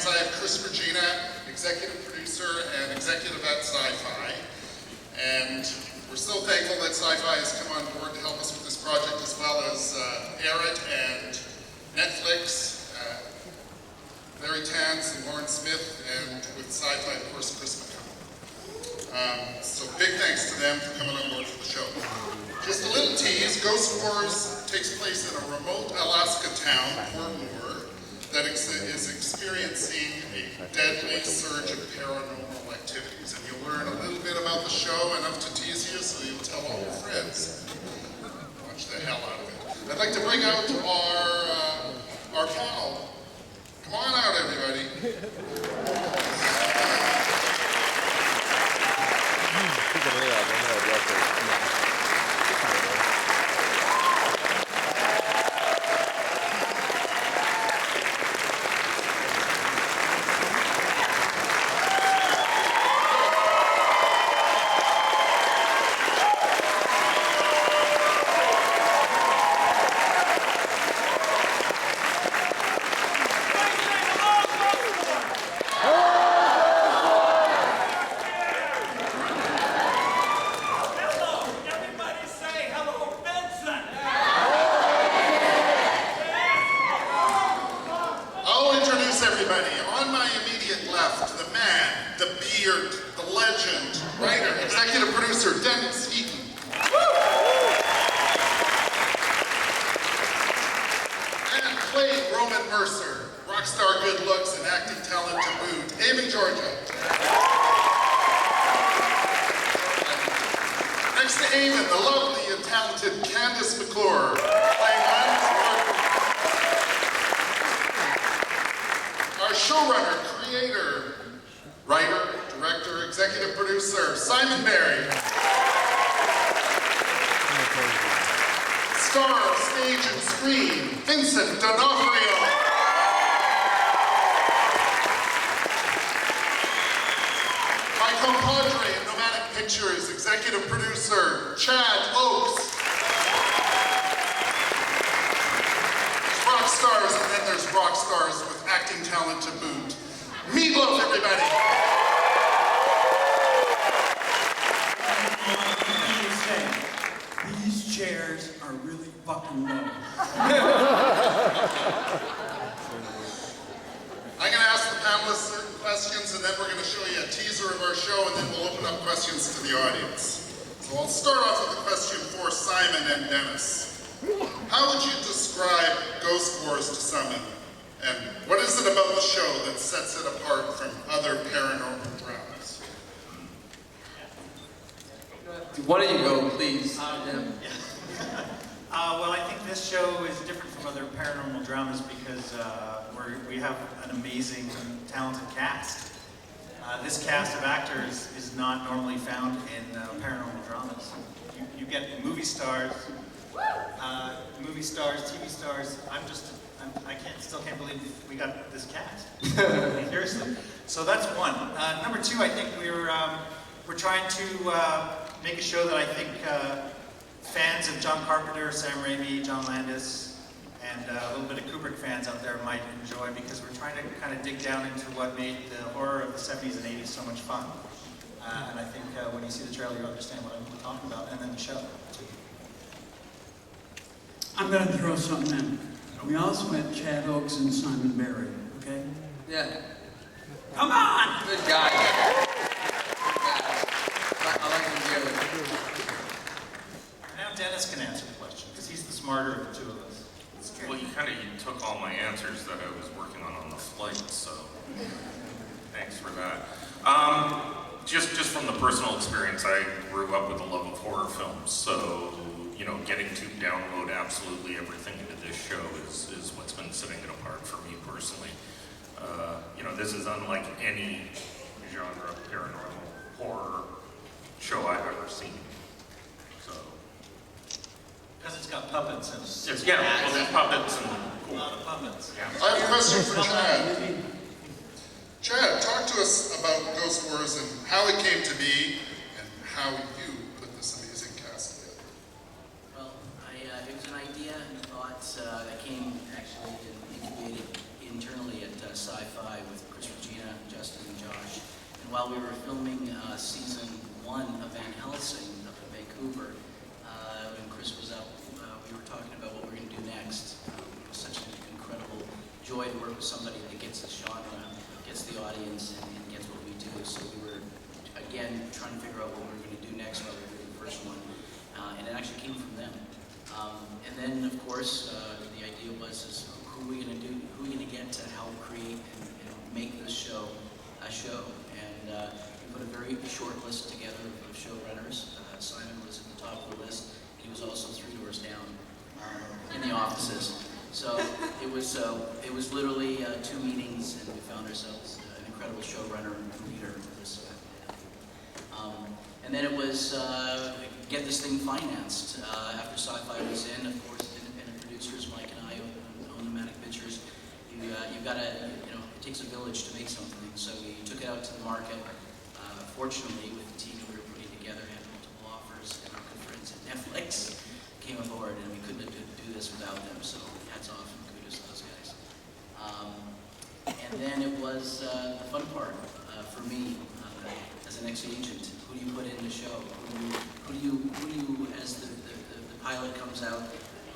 I have Chris Regina, executive producer and executive at Sci-Fi. And we're so thankful that Sci-Fi has come on board to help us with this project, as well as air it, and Netflix, Larry Tans and Lauren Smith, and with Sci-Fi, of course, Chris McCown. So big thanks to them for coming on board for the show. Just a little tease, Ghost Wars takes place in a remote Alaska town, Port Moore, that is experiencing a deadly surge of paranormal activities. And you'll learn a little bit about the show, enough to tease you, so you'll tell all your friends. Watch the hell out of it. I'd like to bring out our pal. Come on out, everybody. Meat Loaf, everybody! These chairs are really fucking low. I'm going to ask the panelists certain questions, and then we're going to show you a teaser of our show, and then we'll open up questions to the audience. So I'll start off with a question for Simon and Dennis. How would you describe Ghost Wars to someone? And what is it about the show that sets it apart from other paranormal dramas? Why don't you go, please? Well, I think this show is different from other paranormal dramas because we have an amazing, talented cast. This cast of actors is not normally found in paranormal dramas. You get movie stars, TV stars. I still can't believe we got this cast. Seriously. So that's one. Number two, I think we're trying to make a show that I think fans of John Carpenter, Sam Raimi, John Landis, and a little bit of Kubrick fans out there might enjoy, because we're trying to kind of dig down into what made the horror of the 70s and 80s so much fun. And I think when you see the trailer, you'll understand what I'm talking about, and then the show. I'm going to throw something in. We also had Chad Oakes and Simon Barry, okay? Yeah. Come on! Good guy. I like him dearly. Now Dennis can answer the question, because he's the smarter of the two of us. Well, you took all my answers that I was working on the flight, so thanks for that. Just from the personal experience, I grew up with a love of horror films, so getting to download absolutely everything into this show is what's been setting it apart for me personally. This is unlike any genre of paranormal horror show I've ever seen. So. Because it's got puppets and there's puppets and a lot of puppets. Yeah. I have a question for Chad. Chad, talk to us about Ghost Wars and how it came to be and how you put this amazing cast together. Well, it was an idea and thoughts that came actually incubated internally at Sci-Fi with Chris while we were filming season 1 of Van Helsing up in Vancouver, when Chris was up, we were talking about what we're going to do next. It was such an incredible joy to work with somebody that gets the genre, gets the audience, and gets what we do. So we were, again, trying to figure out what we were going to do next while we were doing the first one. And it actually came from them. And then, of course, the idea was, who are we going to do? Who are we going to get to help create and make this show a show? And we put a very short list together of showrunners. Simon was at the top of the list. He was also 3 doors down in the offices. So it was literally 2 meetings, and we found ourselves an incredible showrunner and leader of this. And then it was get this thing financed. After Sci-Fi was in, of course, independent producers, Mike and I own Nomadic Pictures. You've got to, it takes a village to make something. So we took it out to the market. Fortunately, with the team that we were putting together, had multiple offers, and our good friends at Netflix came aboard, and we couldn't do this without them. So hats off and kudos to those guys. And then it was the fun part for me as an ex-agent. Who do you put in the show? Who do you as the pilot comes out,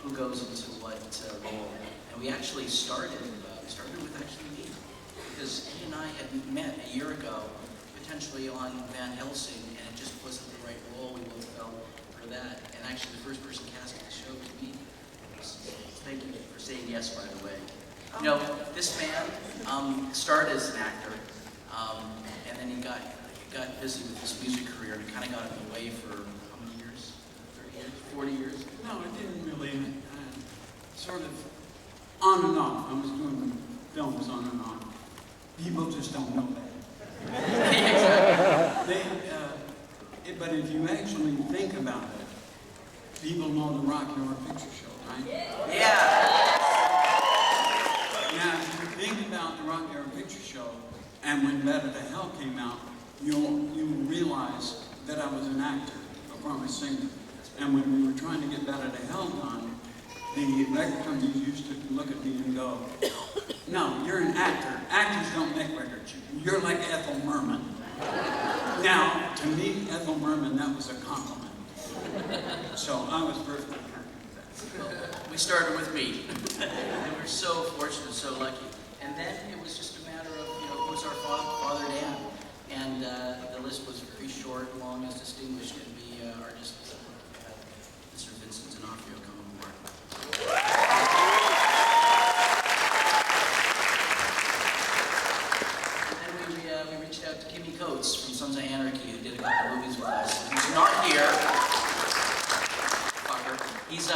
who goes into what role? And we actually started with actually me, because he and I had met a year ago, potentially on Van Helsing, and it just wasn't the right role. We both fell for that. And actually, the first person cast in the show was me. Thank you for saying yes, by the way. This man started as an actor, and then he got busy with his music career, and kind of got him away for how many years? 30 years? 40 years? No, it didn't really, sort of on and off. I was doing films on and off. People just don't know that. But if you actually think about it, people know the Rocky Horror Picture Show, right? Yeah. Now, if you think about the Rocky Horror Picture Show, and when Better to Hell came out, you'll realize that I was an actor, a former singer. And when we were trying to get Better to Hell done, the record companies used to look at me and go, "No, you're an actor. Actors don't make records. You're like Ethel Merman." Now, to me, Ethel Merman, that was a compliment. So I was perfectly happy with that. Well, we started with me, and we're so fortunate, so lucky. And then it was just a matter of, who was our father, Dan? And the list was very short, long as distinguished, and we are just had Mr. Vincent D'Onofrio come on board. And then we reached out to Kimmy Coates from Sons of Anarchy, who did a couple movies with us. He's not here. Fucker. He's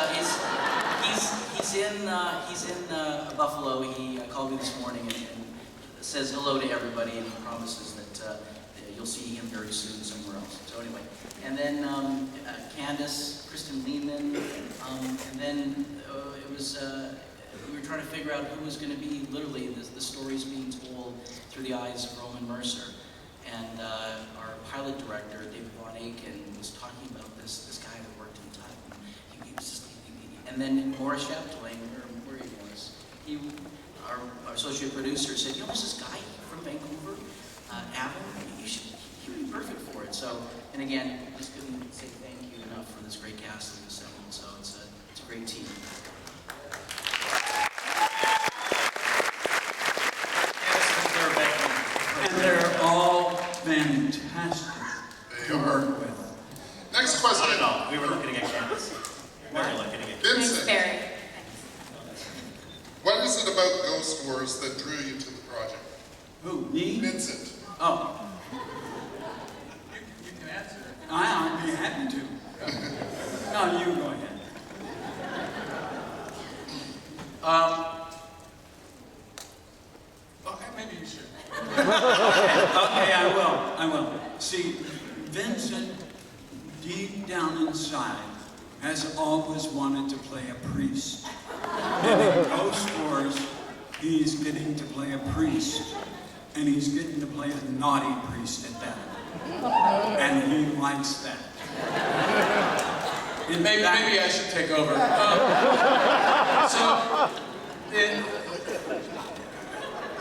in Buffalo. He called me this morning and says hello to everybody, and he promises that you'll see him very soon somewhere else. So anyway, and then Candace, Kristen Lehman, and then it was we were trying to figure out who was going to be literally the stories being told through the eyes of Roman Mercer. And our pilot director, David Von Aken, was talking about this guy that worked in Tut. He was just, and then Maurice Chapdelaine, where he was, our associate producer said, there's this guy from Vancouver, Avon, he would be perfect for it. So, and again, I just couldn't say thank you enough for this great cast that we've assembled. So it's a great team. And they're all fantastic to work with. Next question. No, we were looking at Candace. We were looking at Vincent, Barry. what is it about Ghost Wars that drew you to the project? Who, me? Vincent. Oh. You can answer. I'd be happy to. No, you go ahead. Okay, maybe you should. Okay, I will. See, Vincent, deep down inside, has always wanted to play a priest. And in Ghost Wars, he's getting to play a priest. And he's getting to play a naughty priest at that. And he likes that. Maybe I should take over.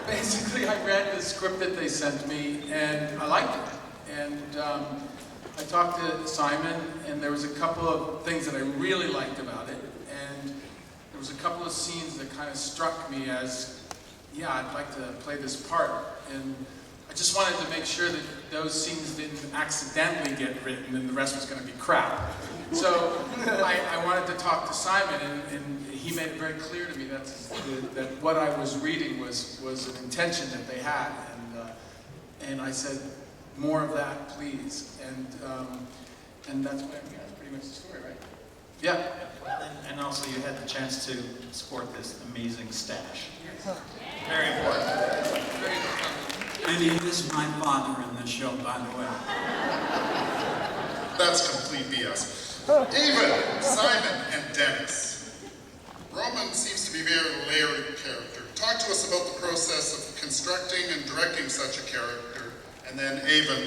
basically I read the script that they sent me and I liked it. And I talked to Simon and there was a couple of things that I really liked about it. And there was a couple of scenes that kind of struck me as, yeah, I'd like to play this part. And I just wanted to make sure that those scenes didn't accidentally get written and the rest was going to be crap. So I wanted to talk to Simon, and he made it very clear to me that what I was reading was an intention that they had, and I said, more of that, please. And that's pretty much the story, right? Yeah. And also you had the chance to sport this amazing stash. Very important. And he is my father in the show, by the way. That's complete BS. Ava, Simon, and Dennis. Roman seems to be a very layered character. Talk to us about the process of constructing and directing such a character. And then, Avon,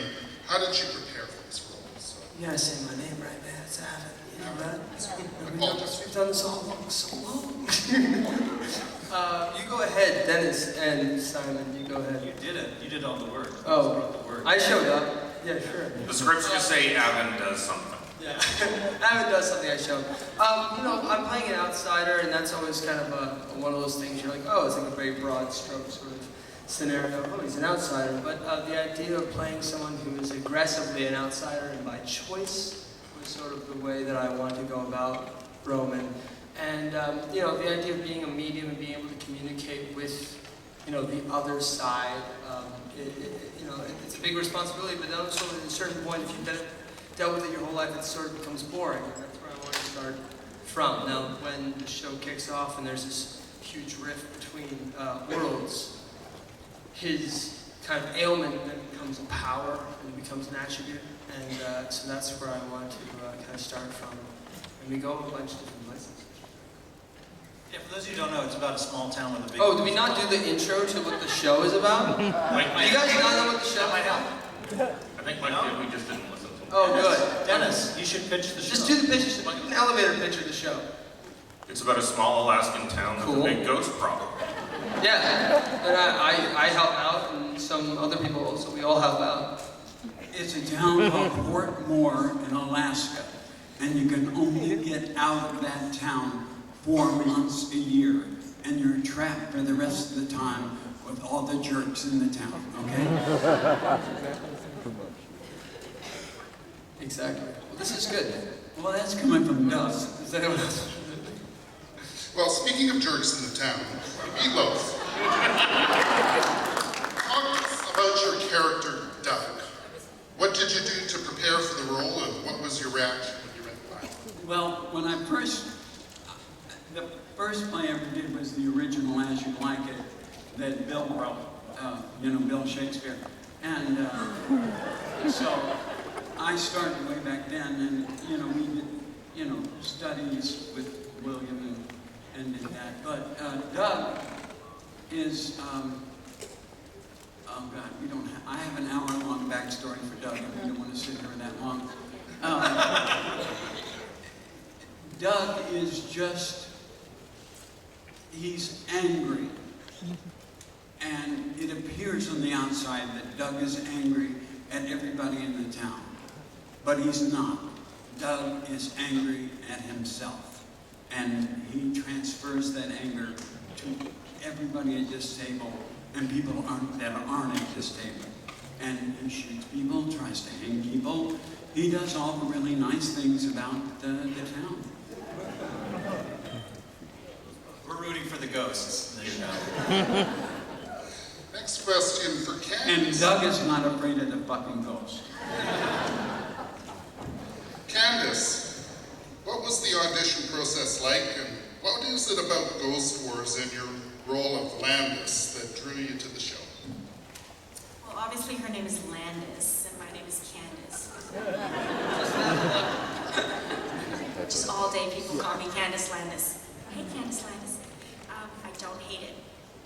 how did you prepare for this role? You gotta say my name right, man. It's Avon. You know that? Apologies. We've done this all so long. You go ahead, Dennis and Simon. You go ahead. You did it. You did all the work. Oh, The work. I showed up. Yeah, sure. The scripts just say Avon does something. Yeah, Avon does something I showed. You know, I'm playing an outsider, and that's always kind of one of those things. You're like, oh, it's like a very broad stroke sort of scenario. Oh, he's an outsider. But the idea of playing someone who is aggressively an outsider and by choice was sort of the way that I wanted to go about Roman. And you know, the idea of being a medium and being able to communicate with, you know, the other side. You know, it's a big responsibility, but also at a certain point, if you've dealt with it your whole life, it sort of becomes boring. And that's where I want to start from. Now, when the show kicks off and there's this huge rift between worlds, his kind of ailment then becomes a power and it becomes an attribute. And so that's where I want to kind of start from. And we go a bunch of different places. Yeah, for those of you who don't know, it's about a small town with a big... Oh, did we not do the intro to what the show is about? Do you guys not know what the show is about? I think Mike did, we just didn't listen to him. Oh, good. Dennis, you should pitch the show. Just do the picture, an elevator picture of the show. It's about a small Alaskan town with a big ghost problem. Yeah, and I help out, and some other people also, we all help out. It's a town called Port Moore in Alaska, and you can only get out of that town 4 months a year, and you're trapped for the rest of the time with all the jerks in the town, okay? Exactly. Well, this is good. Well, that's coming from Doug. Does anyone else? Well, speaking of jerks in the town, Meat Loaf. Talk to us about your character, Doug. What did you do to prepare for the role, and what was your reaction when you read the line? Well, when the first play I ever did was the original As You Like It that Bill wrote, Bill Shakespeare. And so I started way back then, and, we did, studies with William and did that. But Doug is, oh God, I have an hour-long backstory for Doug, and we don't want to sit here that long. Doug is just, he's angry. And it appears on the outside that Doug is angry at everybody in the town. But he's not. Doug is angry at himself. And he transfers that anger to everybody at this table and people that aren't at this table. And he shoots people, tries to hang people. He does all the really nice things about the town. We're rooting for the ghosts. There you go. Next question for Candace. And Doug is not afraid of the fucking ghost. Candace, what was the audition process like, and what is it about Ghost Wars and your role of Landis that drew you to the show? Well, obviously her name is Landis, and my name is Candace. Just all day people call me Candace Landis. Hey, Candace Landis. I don't hate it.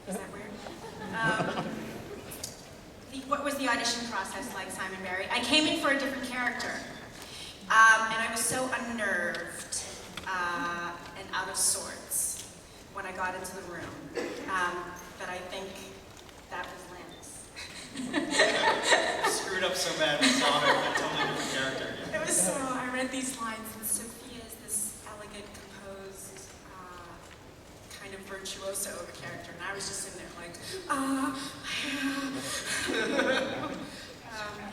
Is that weird? What was the audition process like, Simon Barry? I came in for a different character, and I was so unnerved and out of sorts when I got into the room that I think so over character, and I was just sitting there like, and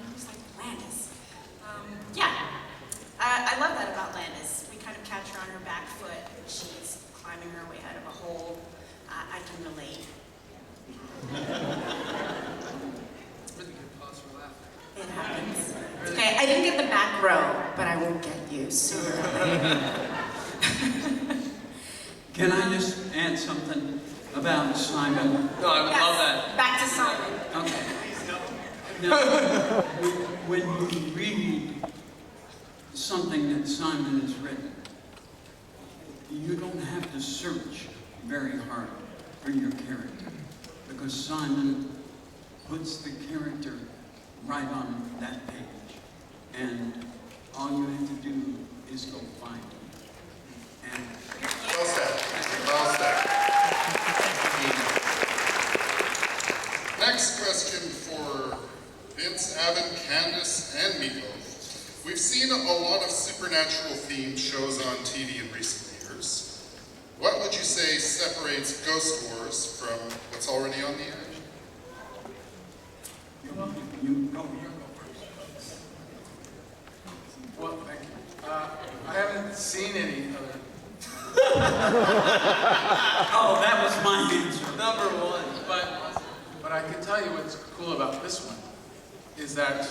he was like, Landis. Yeah, I love that about Landis. We kind of catch her on her back foot. She's climbing her way out of a hole. I can relate. It's really good pause for laughter. It happens. It's okay, I didn't get the back row, but I won't get you sooner or later. Can I just add something about Simon? No, I would Yes, love that. back to Simon. Okay. Now, when you read something that Simon has written, you don't have to search very hard for your character, because Simon puts the character right on that page, and all you have to do is go find him. And Well said. Well said. Next question for Vince, Evan, Candace, and Meat Loaf. We've seen a lot of supernatural themed shows on TV in recent years. What would you say separates Ghost Wars from what's already on the air? you go first. Well, thank you. I haven't seen any other. Oh, that was my answer. Number one. But I can tell you what's cool about this one is that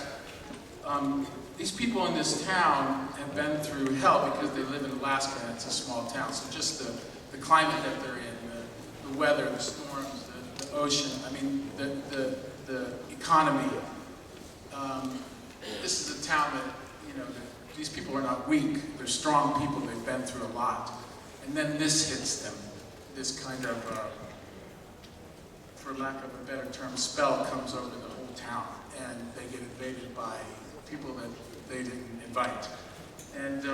these people in this town have been through hell because they live in Alaska and it's a small town. So just the climate that they're in, the weather, the storms, the ocean, I mean, the economy. This is a town that, you know, these people are not weak. They're strong people. They've been through a lot. And then this hits them. This kind of, for lack of a better term, spell comes over the whole town. And they get invaded by people that they didn't invite. And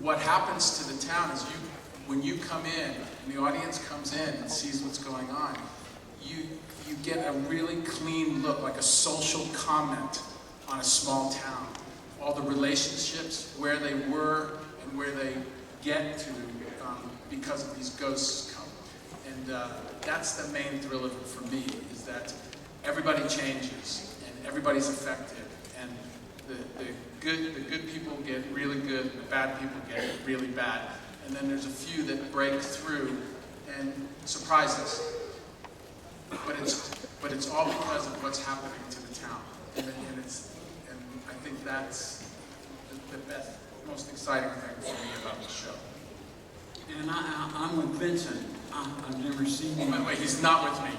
what happens to the town is when you come in, and the audience comes in and sees what's going on, you get a really clean look, like a social comment on a small town. All the relationships, where they were and where they get to because of these ghosts come. And that's the main thrill of it for me, is that everybody changes and everybody's affected. And the good people get really good, and the bad people get really bad. And then there's a few that break through and surprise us. But it's all because of what's happening to the town. And I think that's the best, most exciting thing for me about the show. And I'm with Vincent. I've never seen him. Wait, he's not with me.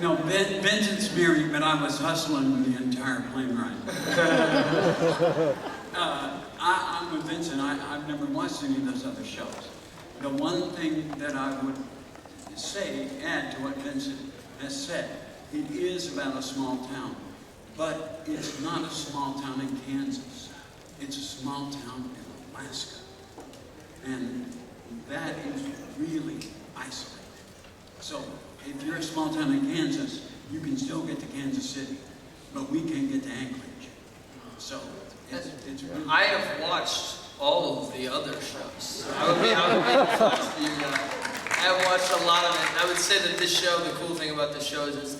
No, Vincent's married, but I was hustling the entire plane ride. I'm with Vincent. I've never watched any of those other shows. The one thing that I would add to what Vincent has said, it is about a small town, but it's not a small town in Kansas. It's a small town in Alaska. And that is really isolated. So if you're a small town in Kansas, you can still get to Kansas City, but we can't get to Anchorage. So it's really... I have watched all of the other shows. I would be impressed with you guys. I have watched a lot of it. I would say that this show, the cool thing about this show is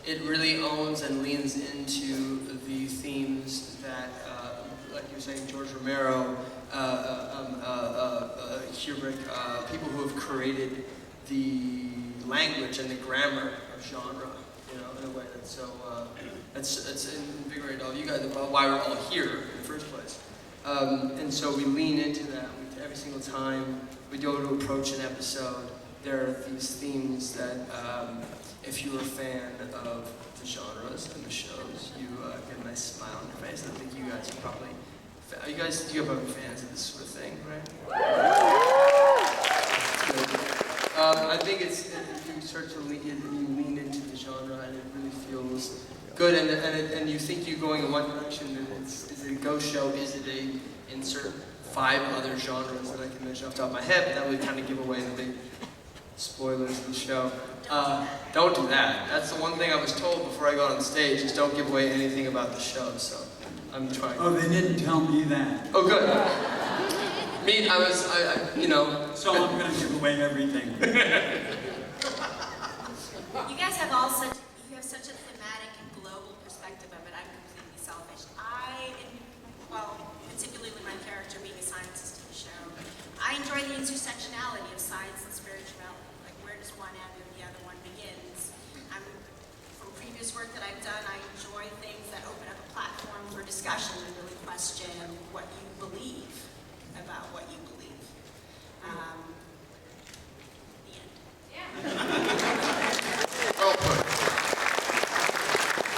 it really owns and leans into the themes that, like you're saying, George Romero, Kubrick, people who have created the language and the grammar of genre, you know, in a way that's so, that's invigorated all you guys about why we're all here in the first place. And so we lean into that every single time we go to approach an episode. There are these themes that, if you're a fan of the genres and the shows, you get a nice smile on your face. I think you guys are probably, you guys are fans of this sort of thing, right? I think it's, you start to lean into the genre, and it really feels good. And you think you're going in one direction, and is it a ghost show? Is it a insert 5 other genres that I can mention off the top of my head? But that would kind of give away the big spoilers of the show. Don't do that. That's the one thing I was told before I got on stage, is don't give away anything about the show. So I'm trying. Oh, they didn't tell me that. Oh, good. Meat, you know. So I'm gonna give away everything. You guys have you have such a thematic and global perspective of it. I'm completely selfish. Particularly with my character being a scientist in the show, I enjoy the intersectionality of science and spirituality. Like, where does one end and the other one begins? From previous work that I've done, I enjoy things that open up a platform for discussion and really question what you believe about what you believe. The end. Well put.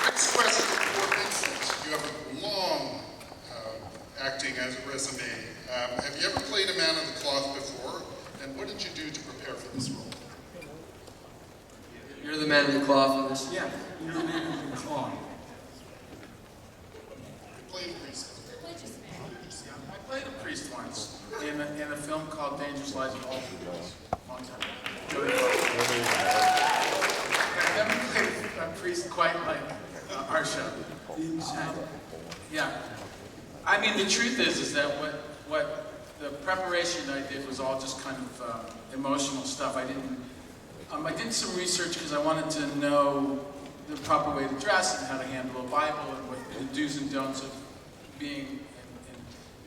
Next question for Vincent. You have a long acting as a resume. Have you ever played a man of the cloth before? And what did you do to prepare for this role? You're the man of the cloth on this. Yeah, you're the man of the cloth. You played a priest. I played a priest once in a film called Dangerous Lies of All Girls. Long time ago. I've never played a priest quite like our show. Yeah. I mean, the truth is that what the preparation I did was all just kind of emotional stuff. I did some research because I wanted to know the proper way to dress and how to handle a Bible and what the do's and don'ts of being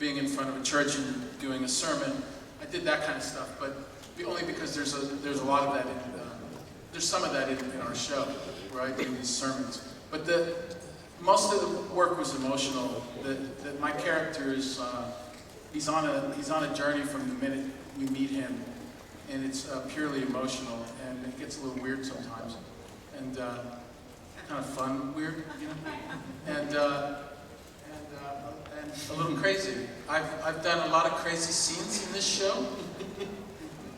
in front of a church and doing a sermon. I did that kind of stuff, but only because there's a lot of that there's some of that in our show where I do these sermons. But most of the work was emotional. That my character is he's on a journey from the minute we meet him, and it's purely emotional, and it gets a little weird sometimes, and kind of fun weird, you know, and a little crazy. I've done a lot of crazy scenes in this show.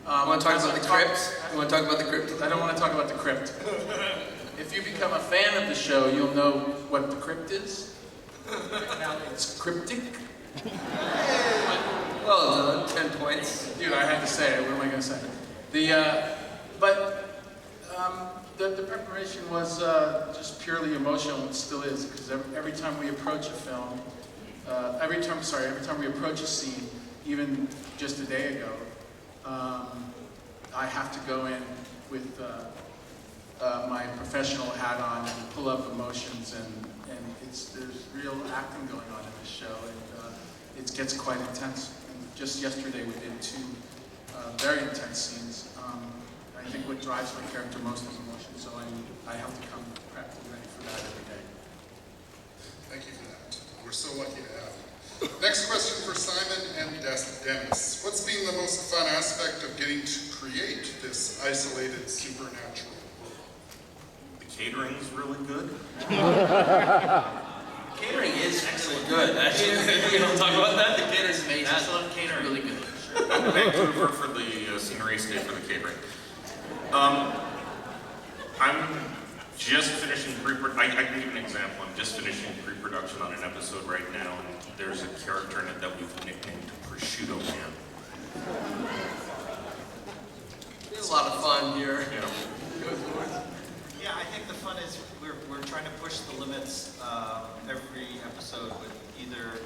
Want to talk about the crypt? You want to talk about the crypt? I don't want to talk about the crypt. If you become a fan of the show, you'll know what the crypt is. Now it's cryptic. Well, 10 points. Dude, I had to say it. What am I going to say? The preparation was just purely emotional, and still is, because every time we approach a film, every time we approach a scene, even just a day ago, I have to go in with my professional hat on and pull up emotions, and there's real acting going on in this show, and it gets quite intense. And just yesterday we did 2 very intense scenes. I think what drives my character most is emotion, so I have to come prepped and ready for that every day. Thank you for that. We're so lucky to have you. Next question for Simon and Dennis. What's been the most fun aspect of getting to create this isolated supernatural world? The catering's really good. Catering is actually good. Actually, we don't talk about that. The catering's amazing. I love catering. Really good. Vancouver for the scenery, stay for the catering. I'm just finishing I can give an example. I'm just finishing pre-production on an episode right now, and there's a character in it that we've nicknamed Prosciutto Man. It's a lot of fun here. You know, Yeah, I think the fun is we're trying to push the limits every episode with either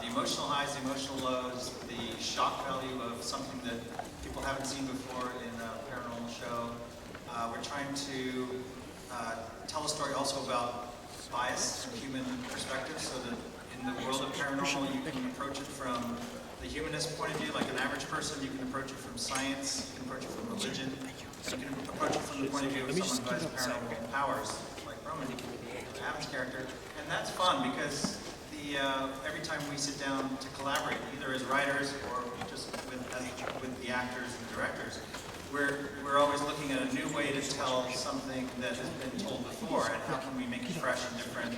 the emotional highs, the emotional lows, the shock value of something that people haven't seen before in a paranormal show. We're trying to tell a story also about bias and human perspective, so that in the world of paranormal you can approach it from the humanist point of view, like an average person. You can approach it from science, you can approach it from religion, you can approach it from the point of view of someone who has paranormal powers, like Roman, Adam's character. And that's fun because every time we sit down to collaborate, either as writers or just with the actors and directors, we're always looking at a new way to tell something that has been told before, and how can we make it fresh and different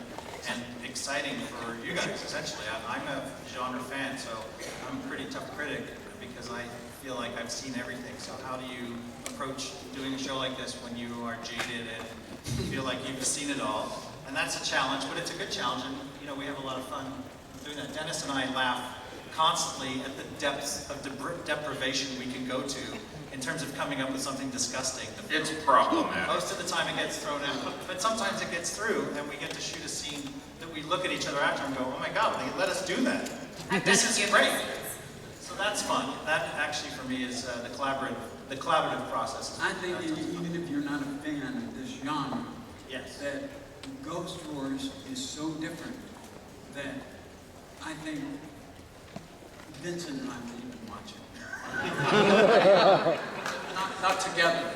and exciting for you guys, essentially. I'm a genre fan, so I'm a pretty tough critic because I feel like I've seen everything. So how do you approach doing a show like this when you are jaded and feel like you've seen it all? And that's a challenge, but it's a good challenge, and we have a lot of fun doing that. Dennis and I laugh constantly at the depths of deprivation we can go to in terms of coming up with something disgusting. it's problematic. Most of the time it gets thrown out, but sometimes it gets through, and we get to shoot a scene that we look at each other after and go, oh my God, they let us do that. This is great. So So that's fun. That actually for me is the collaborative process. I think that even if you're not a fan of this genre, Yes. that Ghost Wars is so different that I think Vincent and I will even watch it. Not together.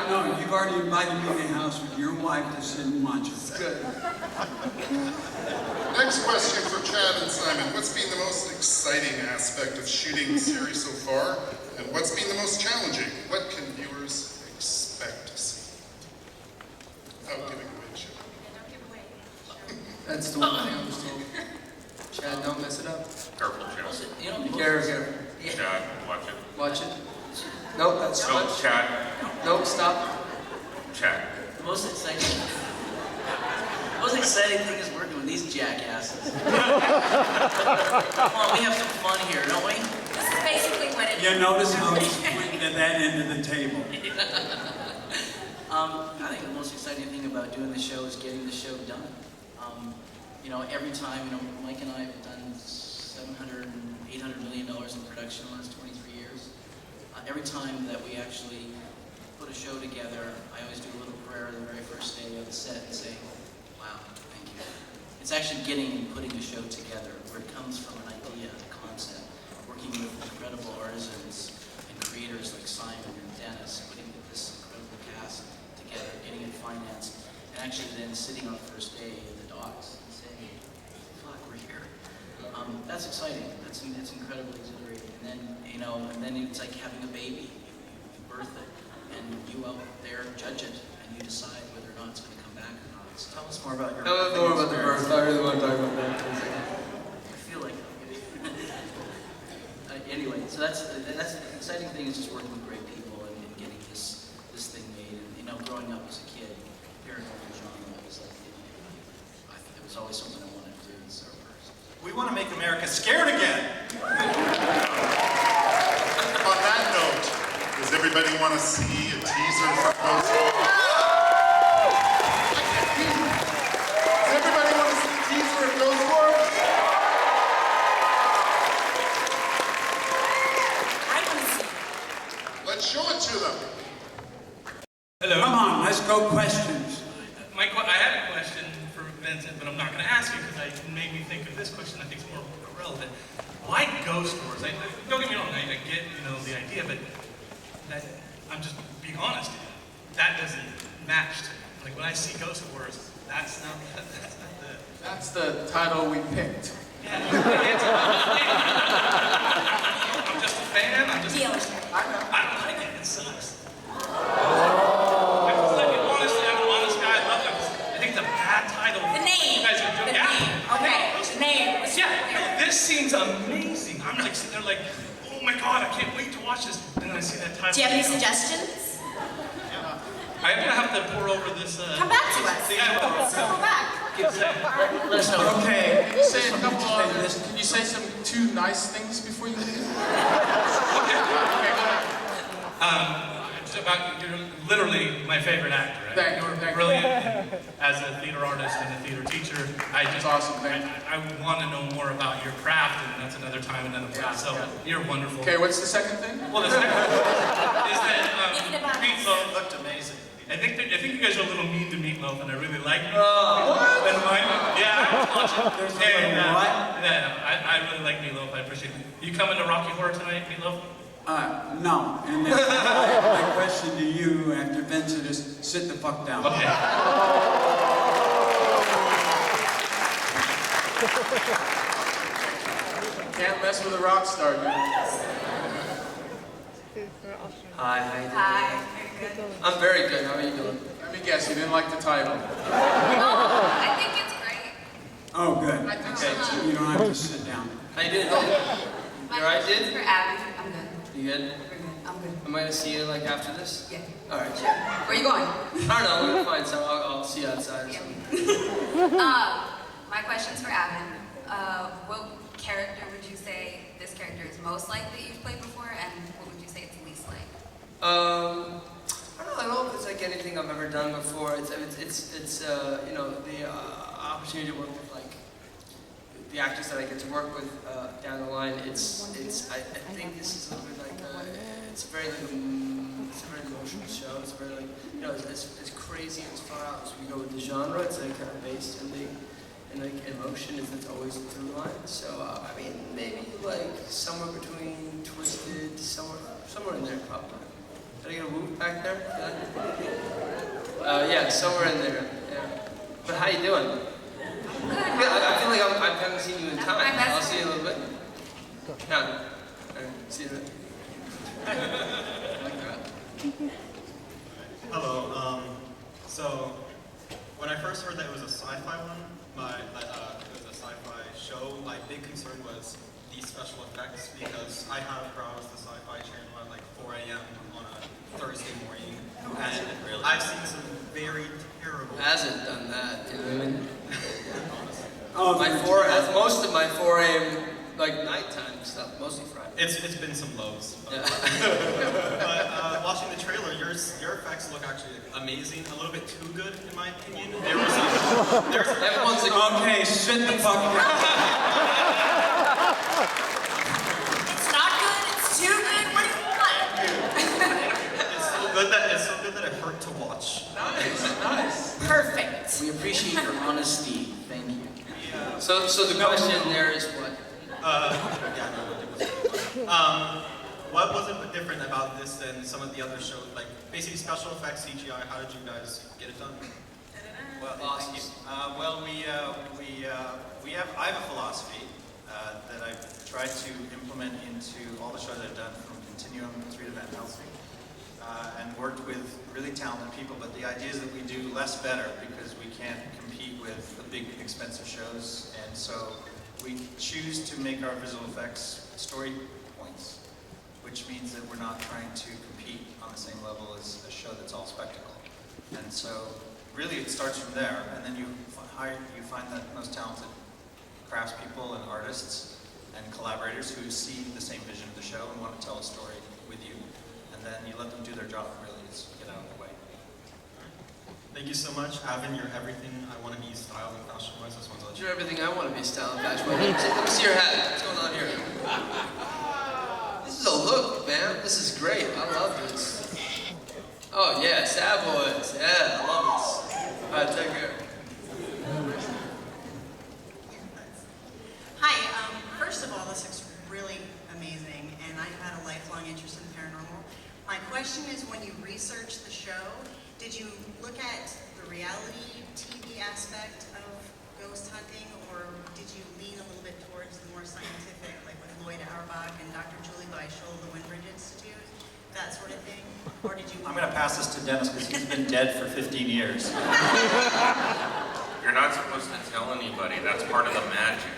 No, you've already invited me to the house with your wife to sit and watch it. Good. Next question for Chad and Simon. What's been the most exciting aspect of shooting the series so far? And what's been the most challenging? What can viewers expect to see? Without giving away the show. Don't give away. That's the one thing I was told. Chad, don't mess it up. Careful, Chad. You know, Be careful. Chad, watch it. Watch it. Nope, that's No, much. Chad. Nope, stop. Chad. the most exciting thing is working with these jackasses. Come on, we have some fun here, don't we? This is basically what it is. You notice how he's pointing to that end of the table. I think the most exciting thing about doing the show is getting the show done. You know, every time, you know, Mike and I have done $700 and $800 million in production in the last 23 years. Every time that we actually put a show together, I always do a little prayer the very first day of the set and say, wow, thank you. It's actually getting and putting a show together where it comes from an idea, a concept, working with incredible artisans and creators like Simon and Dennis, putting this incredible cast together, getting it financed, and actually then sitting on the first day in the docks and saying, fuck, we're here. That's exciting. It's incredibly exhilarating. And then, you know, and then it's like having a baby. You birth it, and you out there judge it, and you decide whether or not it's going to come back or not. So Tell us more about your. Tell us more about the birth. I really want to talk about that. I feel like anyway, so that's the exciting thing is just working with great people and getting this thing made. And you know, growing up as a kid, paranormal genre was like it was always something I wanted to do in Star Wars. We want to make America scared again. On that note, does everybody want to see a teaser for Ghost Wars? Does everybody want to see a teaser of Ghost Wars? I want to see. Let's show it to them. Come on, let's go questions. I had a question for Vincent, but I'm not going to ask you because it made me think of this question. I think it's more relevant. Why Ghost Wars? Don't get me wrong, I get the idea, but I'm just being honest. That doesn't match to me. Like when I see Ghost Wars, that's not the. That's the title we picked. Yeah, I'm just a fan. I don't like it. It sucks. I'm an honest guy. I love it. I think the bad title. The name. You guys are doing. The name. Okay. The name. Yeah, this scene's amazing. I'm like sitting there like, oh my god, I can't wait to watch this. And then I see that title. Do you have any suggestions? I'm gonna have to pour over this. Come back to us. Yeah, I will. Circle back. Let us know. Okay. Can you say a couple other, can you say some two nice things before you leave? It's about, you're literally my favorite actor. Right? Thank you. You're brilliant as a theater artist and a theater teacher. That's awesome. Thank you. I want to know more about your craft, and that's another time, another place. So you're wonderful. Okay, what's the second thing? Well, the second one is that Thinking about Meat Loaf Looked amazing. I think you guys are a little mean to Meat Loaf, and I really like Meat What? Loaf. And yeah, I watch it. There's a little what? Yeah, I really like Meat Loaf. I appreciate it. You coming to Rocky Horror tonight, Meat Loaf? No. And then my question to you after Vincent is sit the fuck down. Okay. Can't mess with a rock star, dude. Hi, how you doing? Hi. Very good. I'm very good. How are you doing? Let me guess, you didn't like the title. I think it's great. Oh, good. I think Okay, so so you don't have to sit down. How you doing? You alright, dude? For Abby, I'm good. You good? We're good. I'm good. Am I gonna see you like after this? Yeah. Alright. Sure. Where are you going? I don't know, we're gonna find some. I'll see you outside or something. My question's for Abby. What character would you say this character is most like that you've played before, and what would you say it's least like? I don't know if it's like anything I've ever done before. It's you know, the opportunity to work with like the actors that I get to work with down the line, I think this is a little bit like it's a very emotional show. It's very like, you know, as crazy and as far out as we go with the genre, it's like kind of based in like emotion. It's always the through line. So I mean, maybe like somewhere between Twisted, somewhere in there probably. Did I get a whoop back there? Yeah, somewhere in there. Yeah. But how you doing? I feel like I haven't seen you in time. I'll see you in a little bit. Yeah. All right. See you in a bit. Hello. So when I first heard that it was a sci-fi one, it was a sci-fi show, my big concern was the special effects, because I have browsed the sci-fi channel at like 4 a.m. on a Thursday morning, and I've seen some very terrible. Hasn't done that, dude. Oh, Most of my 4 a.m. like nighttime stuff, mostly Friday. It's been some lows. Yeah. But watching the trailer, your effects look actually amazing. A little bit too good, in my opinion. Everyone's like, okay, sit the fuck down. It's not good, it's too good, what do you want? It's so good that it hurt to watch. Nice. Perfect. We appreciate your honesty. Thank you. Yeah. So the question there is what? What was it different about this than some of the other shows? Like, basically special effects, CGI, how did you guys get it done? Well, thank you. I have a philosophy that I've tried to implement into all the shows I've done, from Continuum through to Van Helsing, and worked with really talented people. But the idea is that we do less better, because we can't compete with the big expensive shows, and so we choose to make our visual effects story points, which means that we're not trying to compete on the same level as a show that's all spectacle. And so really it starts from there, and then you find the most talented craftspeople and artists and collaborators who see the same vision of the show and want to tell a story with you, and then you let them do their job, really, is get out of the way. Thank you so much. Avin, you're everything I want to be style and fashion-wise. I just want to let you You're everything I want to be style and fashion. Let me see your hat. What's going on here? This is a look, man. This is great. I love this. Oh yeah, Sad Boys. Yeah, I love this. All right, take care. Hi, first of all, this looks really amazing, and I've had a lifelong interest in paranormal. My question is, when you researched the show, did you look at the reality TV aspect of ghost hunting, or did you lean a little bit towards the more scientific, like with Lloyd Auerbach and Dr. Julie Beischel, the Windbridge Institute, that sort of thing? Or did you... I'm going to pass this to Dennis, because he's been dead for 15 years. You're not supposed to tell anybody. That's part of the magic.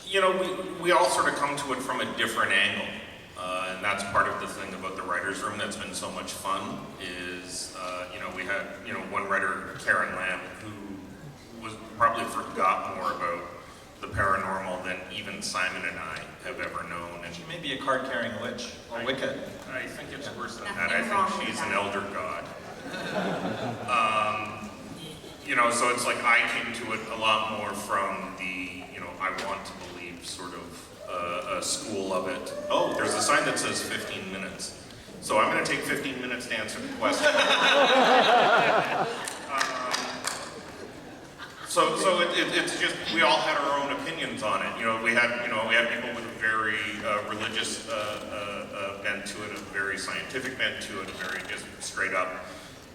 You know, we all sort of come to it from a different angle. And that's part of the thing about the writer's room that's been so much fun is, you know, we had, you know, one writer, Karen Lamb, who was probably forgot more about the paranormal than even Simon and I have ever known. And She may be a card-carrying witch, or Wicca. I think it's worse than that. Nothing I wrong think with she's that. an elder god. You know, so it's like I came to it a lot more from the, you know, I want to believe sort of a school of it. Oh, there's a sign that says 15 minutes. So I'm going to take 15 minutes to answer the question. So it's just, we all had our own opinions on it. You know, we had people with a very religious bent to it, a very scientific bent to it, a very just straight up,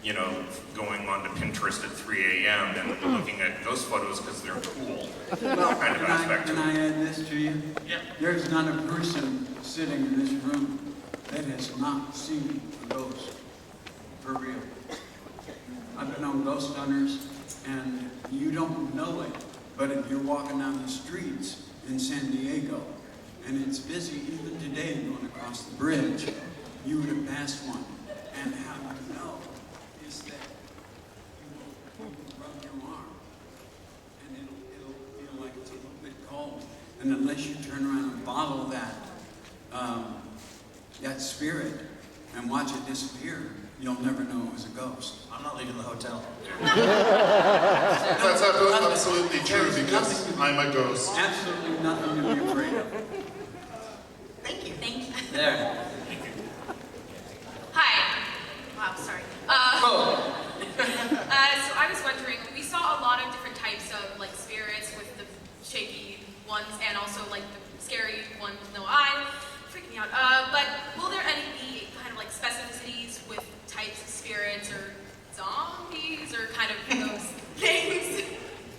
you know, going on to Pinterest at 3 a.m. and looking at ghost photos because they're cool kind of aspect to Can I it. add this to you? Yeah. There's not a person sitting in this room that has not seen a ghost, for real. I've been on ghost hunters, and you don't know it, but if you're walking down the streets in San Diego, and it's busy even today going across the bridge, you would have passed one. And how you know is that you will rub your arm, and it'll feel like it's a little bit cold. And unless you turn around and bottle that spirit and watch it disappear, you'll never know it was a ghost. I'm not leaving the hotel. That's absolutely true because I'm a ghost. Absolutely nothing to be afraid of. Thank you. Thank you. There. Hi. Wow, sorry. Oh. So I was wondering, we saw a lot of different types of like spirits with the shaky ones and also like the scary one with no eye. Freaked me out. But will there be kind of like specificities with types of spirits or zombies or kind of those things?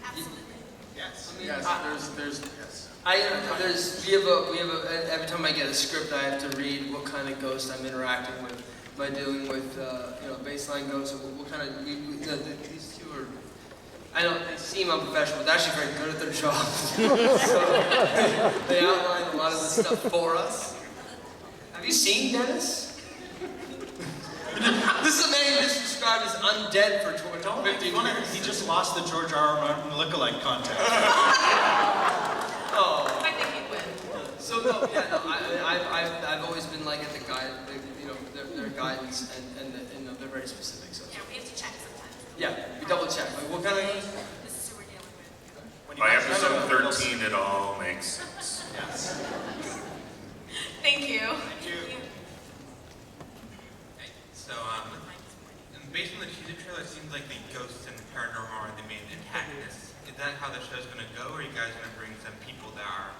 Absolutely. Yes. Yes, there's, yes. We have a, every time I get a script, I have to read what kind of ghost I'm interacting with. Am I dealing with, baseline ghosts? Or what kind of, these two are, I know they seem unprofessional, but they're actually very good at their job. So they outline a lot of the stuff for us. Have you seen Dennis? This is a man who just described as undead for 50 years. He just lost the George R. R. Martin lookalike contest. Oh. I think he'd win. So no, yeah, no. I've always been like at the guide, their guidance, and they're very specific. So Yeah, we have to check sometimes. yeah, we double check. Like what kind of? This is who we're dealing with. By episode 13, it all makes sense. Yes. Thank you. Thank you. So, based on the teaser trailer, it seems like the ghosts and paranormal are the main antagonists. Is that how the show's going to go, or are you guys going to bring some people that are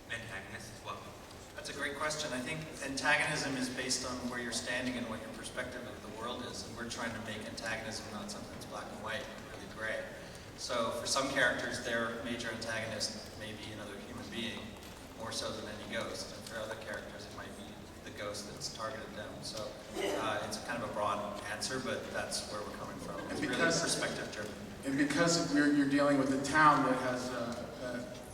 antagonists as well? That's a great question. I think antagonism is based on where you're standing and what your perspective of the world is, and we're trying to make antagonism not something that's black and white, really gray. So for some characters, their major antagonist may be another human being, more so than any ghost, and for other characters, it might be the ghost that's targeted them. So it's kind of a broad answer, but that's where we're coming from. It's really perspective driven. And because you're dealing with a town that has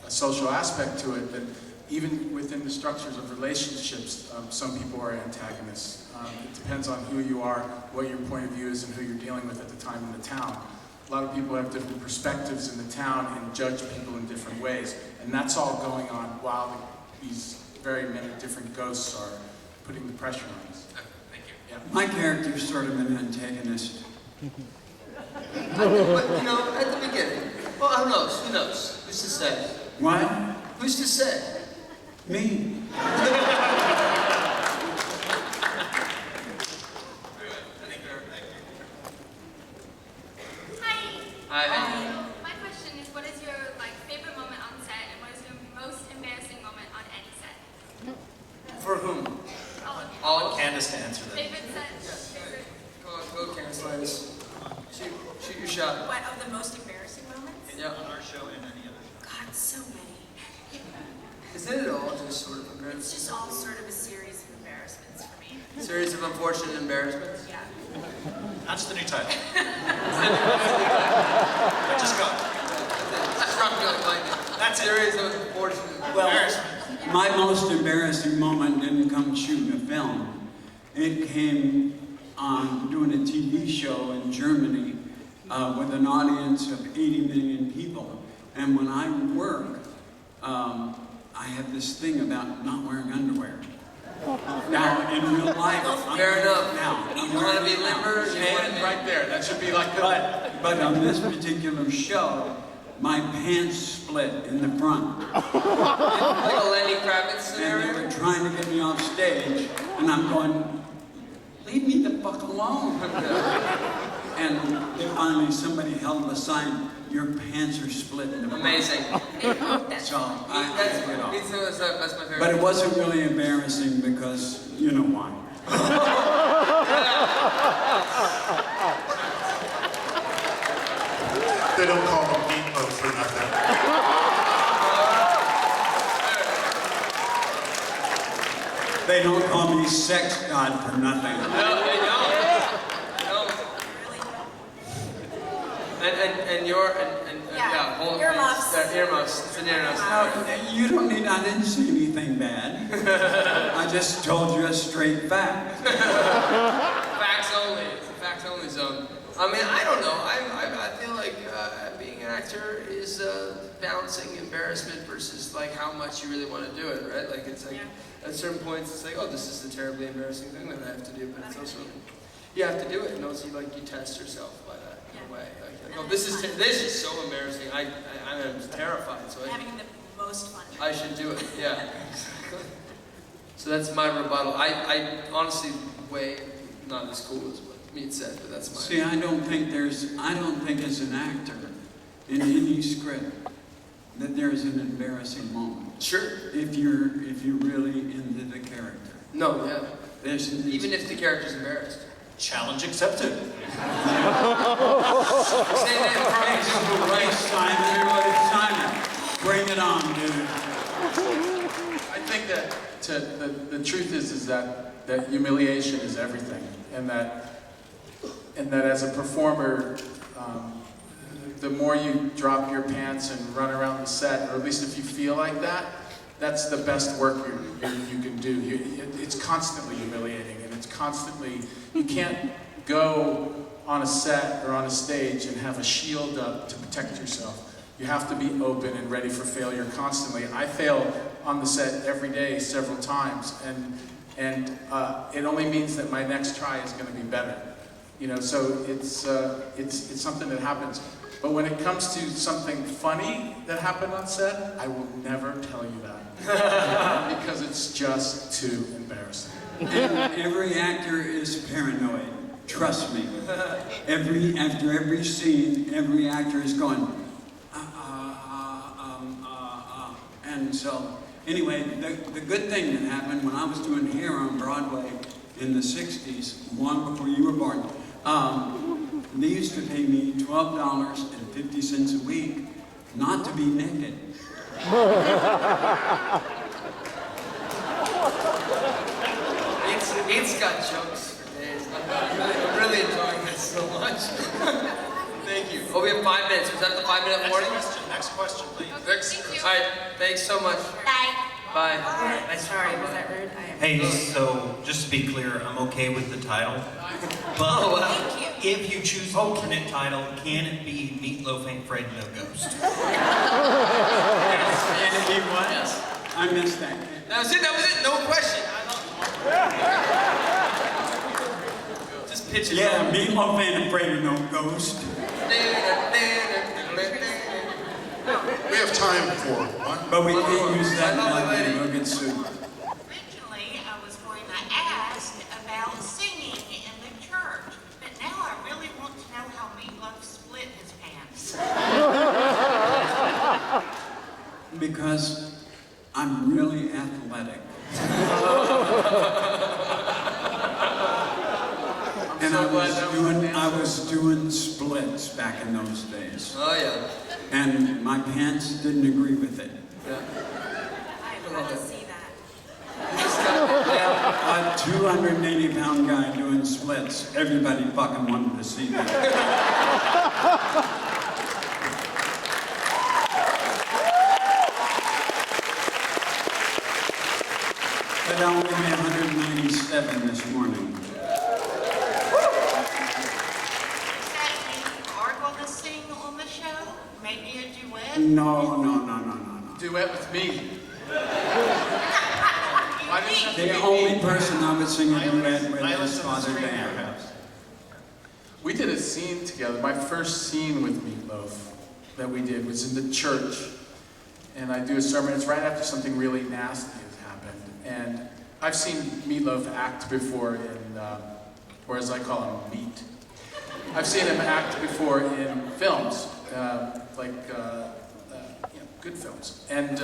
a social aspect to it, that even within the structures of relationships, some people are antagonists. It depends on who you are, what your point of view is, and who you're dealing with at the time in the town. A lot of people have different perspectives in the town and judge people in different ways. And that's all going on while these very many different ghosts are putting the pressure on us. Thank you. Yeah. My character's sort of an antagonist. But at the beginning. Well, who knows? Who knows? Who's to say? What? Who's to say? Me. Hi. My question is, what is your favorite moment on set, and what is your most embarrassing moment on any set? For whom? All of you. All I want Candace to answer that. Favorite set. Favorite. Go, Candace Lance. Shoot your shot. What of the most embarrassing moments? Yeah. On our show and any other. God, so many. Isn't it all just sort of It's just all sort of a series of embarrassments for me. a series of unfortunate embarrassments? Yeah. That's the new title. I just got it. Struck me like lightning. That's it. Series of unfortunate Embarrassment. My most embarrassing moment didn't come shooting a film. It came on doing a TV show in Germany with an audience of 80 million people. And when I work, I have this thing about not wearing underwear. Now, in real life, Fair enough. Now, You want to be limber? You want to be Right there, that should be like the... but on this particular show, my pants split in the front. like a Lenny Kravitz And they scenario? were trying to get me off stage, and I'm going, leave me the fuck alone. And finally somebody held the sign, your pants are split in the front. Amazing. So I That's took it off. my favorite. But it wasn't really embarrassing because you know why. They don't call them Meat Loaf for nothing. They don't call me sex god for nothing. No, they don't. No. And Yeah, hold earmuffs. Earmuffs. It's an earmuffs. No, you don't need, I didn't say anything bad. I just told you a straight fact. Facts only. It's a facts only zone. I mean, I don't know. I feel like being an actor is balancing embarrassment versus like how much you really want to do it, right? Like it's like at certain points it's like, oh, this is a terribly embarrassing thing that I have to do, but it's also you have to do it, and also you test yourself by that in a way. Like, oh, this is so embarrassing. I'm terrified. So Having the most fun. I should do it. Yeah. So that's my rebuttal. I honestly way not as cool as what Meat said, but that's my. See, I don't think as an actor in any script that there's an embarrassing moment. Sure. If you're really into the character. No, yeah. Even if the character's embarrassed. Challenge accepted. Say that Simon, bring it on, dude. I think that the truth is that humiliation is everything, and that as a performer, the more you drop your pants and run around the set, or at least if you feel like that, that's the best work you can do. It's constantly humiliating, and it's constantly, you can't go on a set or on a stage and have a shield up to protect yourself. You have to be open and ready for failure constantly. I fail on the set every day, several times, and it only means that my next try is going to be better. So it's something that happens. But when it comes to something funny that happened on set, I will never tell you that. Because it's just too embarrassing. Every actor is paranoid. Trust me. After every scene, every actor is going, And so, anyway, the good thing that happened when I was doing hair on Broadway in the 60s, long before you were born, they used to pay me $12.50 a week not to be naked. It's got jokes for days. I'm really enjoying this so much. Thank you. Oh, we have 5 minutes. Was that the 5-minute warning? Next question, please. All right. Thanks so much. Bye. Bye. Sorry, was that rude? Hey, so just to be clear, I'm okay with the title. But if you choose alternate title, can it be Meat Loaf Ain't Afraid No Ghost? Can it be what? Yes. I missed that. That was it. No question. Just pitch it. Yeah, Meat Loaf Ain't Afraid of No Ghost. We have time for one. But we can't use that melody. We'll get sued. Originally, I was going to ask about singing in the church, but now I really want to know how Meat Loaf split his pants. Because I'm really athletic. And I was doing splits back in those days. Oh, yeah. And my pants didn't agree with it. Yeah. I'd love to see that. A 280-pound guy doing splits. Everybody fucking wanted to see that. But I only made 197 this morning. Are going to sing on the show? Maybe a duet? No. Duet with me. The only person I would sing a duet with is Father Dan. We did a scene together. My first scene with Meat Loaf that we did was in the church. And I do a sermon. It's right after something really nasty has happened. And I've seen Meat Loaf act before in, or as I call him, Meat. I've seen him act before in films, good films. And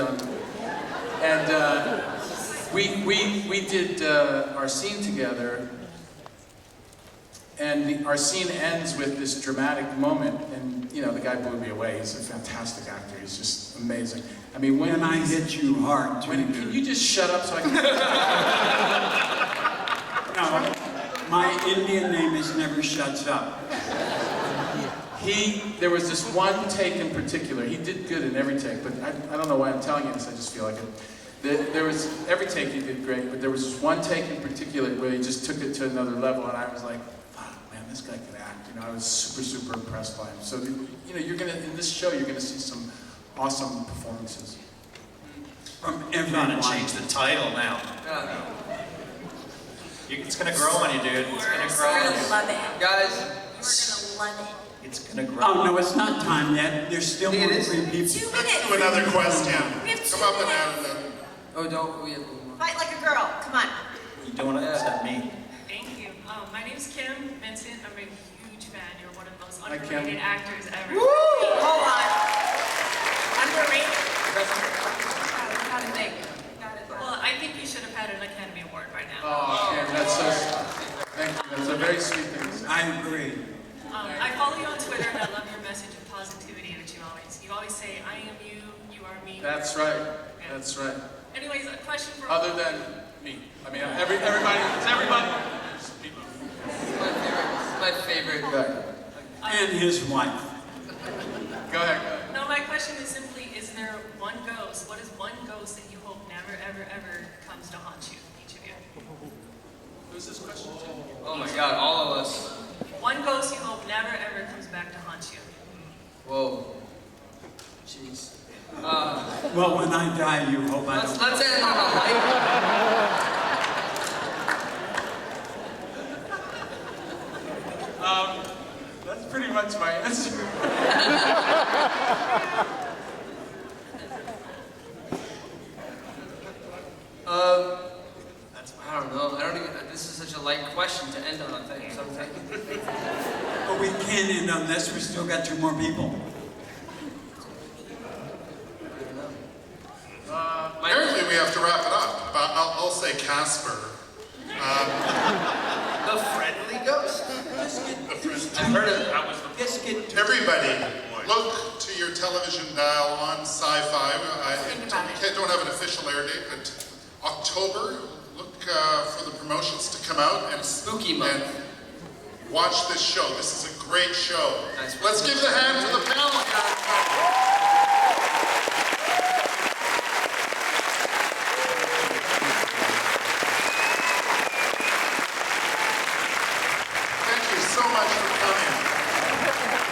we did our scene together, and our scene ends with this dramatic moment, and the guy blew me away. He's a fantastic actor. He's just amazing. I mean, when I hit you hard, too. Can you just shut up so I can... No, my Indian name is Never Shuts Up. There was this one take in particular. He did good in every take, but I don't know why I'm telling you this. I just feel like it. There was every take he did great, but there was this one take in particular where he just took it to another level, and I was like, "Fuck, man, this guy can act." I was super impressed by him. So you're gonna in this show, you're gonna see some awesome performances. From everyone. I'm gonna change the title now. It's gonna grow on you, dude. It's gonna grow on you. Love it. Guys, You're gonna love it. It's gonna grow. Oh, no, it's not time yet. There's still more than 3 people. 2 Let's minutes. do another question. We have 2 Come up and minutes. add it. oh, don't, we have a little more. Fight like a girl. Come on. You don't want to upset me. Thank you. My name's Kim Vincent. I'm a huge fan. You're one of the most Hi, Kim. underrated actors ever. Hold on. Underrated. How to think. Well, I think you should have had an Academy Award by now. Oh, Kim, that's so, thank you. That's a very sweet thing to say. I agree. I follow you on Twitter and I love your message of positivity that you always say, I am you, you are me. That's right. That's right. Anyways, a question for Other than me. I mean, everybody, it's everybody. It's people. My favorite. Go ahead. And his wife. Go ahead. No, my question is simply, is there one ghost? What is one ghost that you hope never, ever, ever comes to haunt you, each of you? Who's this question to? Oh my God, all of us. One ghost you hope never, ever comes back to haunt you. Whoa. Jeez. Well, when I die, you hope I don't. Let's end on a light. That's pretty much my answer. I don't know. I don't even. This is such a light question to end on. I think. So thank you. But we can't end on this. We still got 2 more people. Apparently we have to wrap it up. I'll say Casper. The friendly ghost. I've heard it. That was the biscuit. Everybody, look to your television dial on Sci-Fi. I don't have an official air date, but October. Look for the promotions to come out and spooky month. And watch this show. This is a great show. Let's give the hand to the panel here.